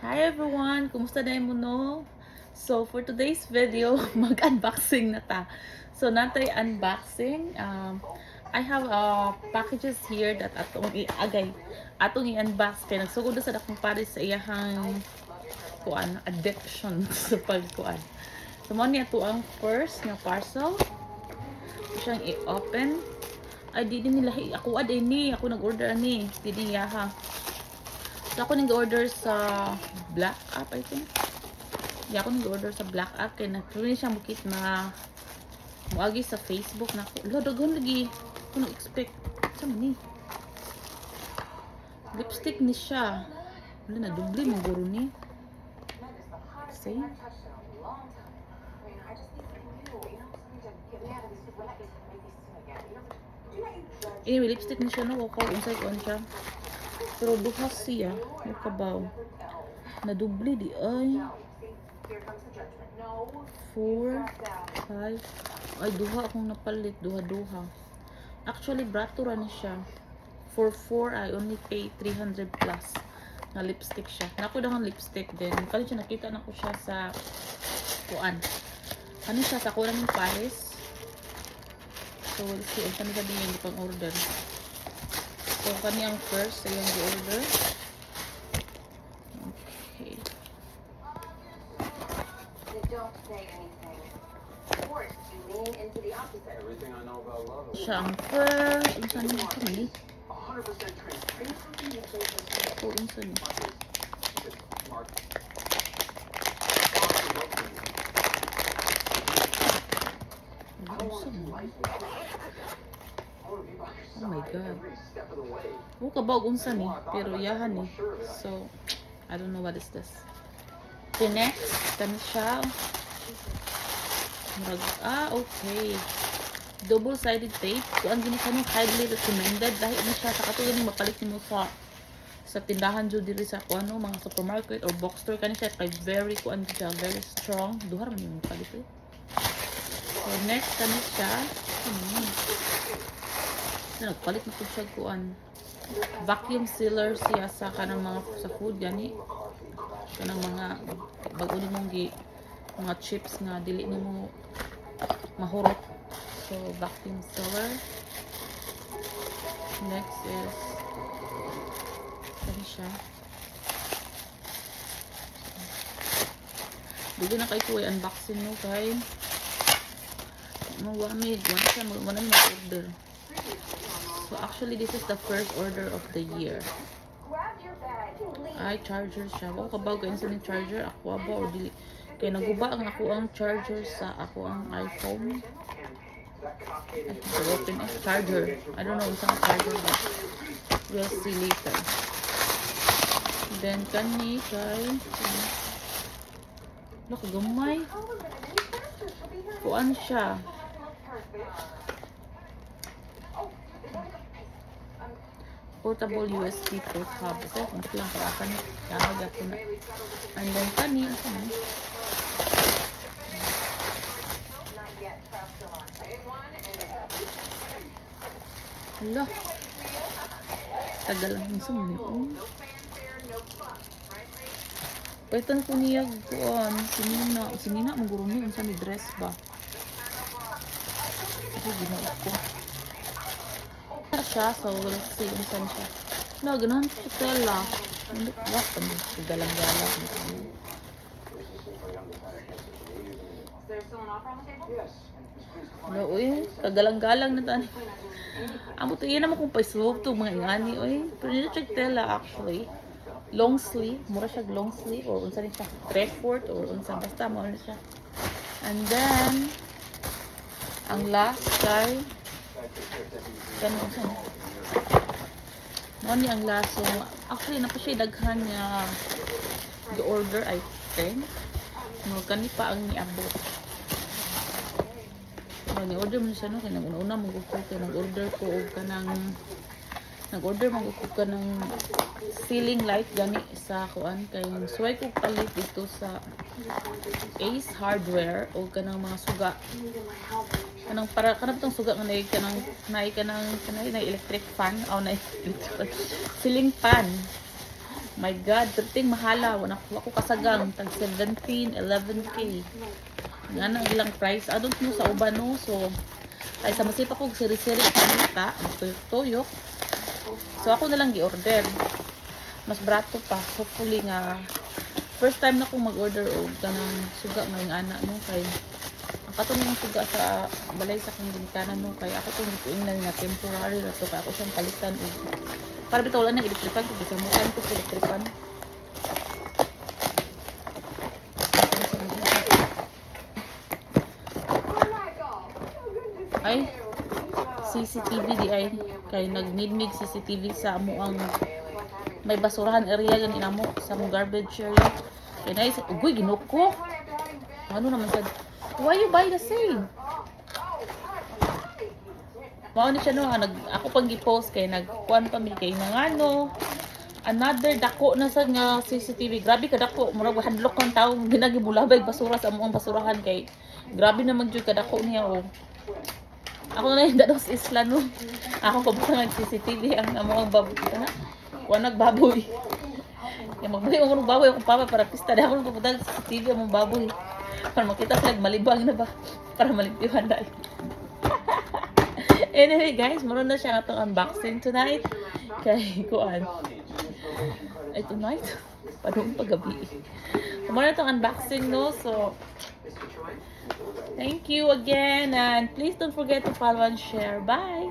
Hi everyone! Kumusta na mo no? So for today's video, mag-unboxing na ta. So natay unboxing. I have packages here that atong i-unbox kay nagsugod sa dakong pares sa iyahang kuan addiction sa pagkuan. So mo niya to ang first nga parcel. Siyang i-open. Ay di nila ako ako nag-order ani. Di niya ha. So, ako nag-order sa Black App, I think. Yeah, ako nag-order sa Black App. Kaya nag-try siya bukit na muagi sa Facebook na ako. Dagan lagi. Ako nag-expect. Saan man lipstick ni siya. Wala na, dubli mo guro ni. See? Anyway, lipstick ni siya, no? Wakaw, unsay ko siya. Pero duha siya, makabaw. Nadubli di ay. 4, 5. Ay, duha akong napalit. Duha. Actually, brato ra ni siya. For 4, I only pay 300 plus. Na lipstick siya. Naku daw ang lipstick din. Kali siya nakita na ko siya sa kuan. Ano siya? Sa kurang ng Paris. So, we'll see. Ang kami sabi niya pang order. So, kani ang first sa yung order. Okay. Siya ang first. Ang saan niya kami? O, ang saan niya? Oh my god. Oh, kabawag unsa ni, pero yahan ni. So, I don't know what is this. Okay, next, kani siya. Okay. Double-sided tape. So, ang gini kani highly recommended dahil ano siya sa katulad ng mapalit mo sa tindahan jud diri sa kuano mga supermarket or bookstore kani siya kay very very strong. Duha man yung mapalit. So, next kani siya. Nagpalit na po siya kuan. Vacuum sealer siya sa kanang mga sa food gani. Kanang mga bago ni mong mga chips nga dili nimo mahurot. So vacuum sealer. Next is ano siya. Dugo na kay ko unboxing no kay. Wala na order. So actually, this is the first order of the year. Ay, charger siya. Wow, kabaw kayo sa charger. Ako ba o dili? Kaya naguba ang ako ang charger sa ako ang iPhone. Open a charger. I don't know kung charger ba. We'll see later. Then, kani kay nakagamay. Kuan siya. Portable USB port hub. So, kung lang parakan, kaya ko na. And then, kani, ito na. Hala. Tagal lang yung sumuli. Paitan ko niya, kuan, sinina, magurumi, yung sa may dress ba? Ito, ginawa ko. Siya, so let's see kung saan siya. No, ganahan ko tela. Hindi ko ba? Galang-galang. No, uy. Kagalang-galang na tani. Amo to, yan naman kung pa-slope to mga ingani, uy. Pero nito check tela actually. Long sleeve. Mura siya long sleeve. Or unsa rin siya. 3/4 or unsa. Basta mo rin siya. And then, ang last kay ganun siya. Mani ang laso. Actually, na pa siya daghan nga i-order, I think. No, kani pa ang niabot. No, ni-order mo siya, no? Kaya nag-una mo ko. Kaya nag-order ko o nag-order mo ko ka ng ceiling light gani sa kuan. Kaya suway ko palit dito sa Ace Hardware o kanang mga suga. Kanang para kanang tong suga nga naay kanang electric fan o ceiling fan. My God, perting mahala. Wala ko kasagang. Tag 17, 11K. Nga na ilang price. I don't know sa uban no. So, ay sa masipa ko siri-siri sa tuyok. So, ako na lang gi-order. Mas barato pa. Hopefully nga, first time na akong mag-order o ganang suga ngayong ana no. Kay, ang katong yung suga sa balay sa kong ginikanan no. Kaya ako itong gituin na temporary na to. Kaya ako siyang palitan. Para bitaw lang ng elektripan. Kung gisamutan ko sa elektripan. Ay, CCTV di ay. Kay nagmidmig CCTV sa amo ang may basurahan area gan inamo sa mong garbage area. Kay nice, ugoy ginuko. Ano naman sad? Why you buy the same? Mao ni siya no, ako pang gi-post kay nagkuan pa mi kay nangano. Another dako na sa nga CCTV. Grabe ka dako, murag hadlok kan tawo ginagibulabay basura sa among basurahan kay grabe naman jud kadako niya oh. Ako na yung dados isla no. Ako pa ba nag-CCTV ang among baboy na. Kuha nagbaboy. Kaya magbuhay ako ng baboy akong papa para pista. Di ako nagpupunta sa CCTV among baboy. Para makita sila malibang na ba. Para malipiwan dahil. Anyway guys, meron na siya itong unboxing tonight. Kay kuan. Ay tonight? Padung paggabi. Meron na itong unboxing no. So, thank you again and please don't forget to follow and share. Bye!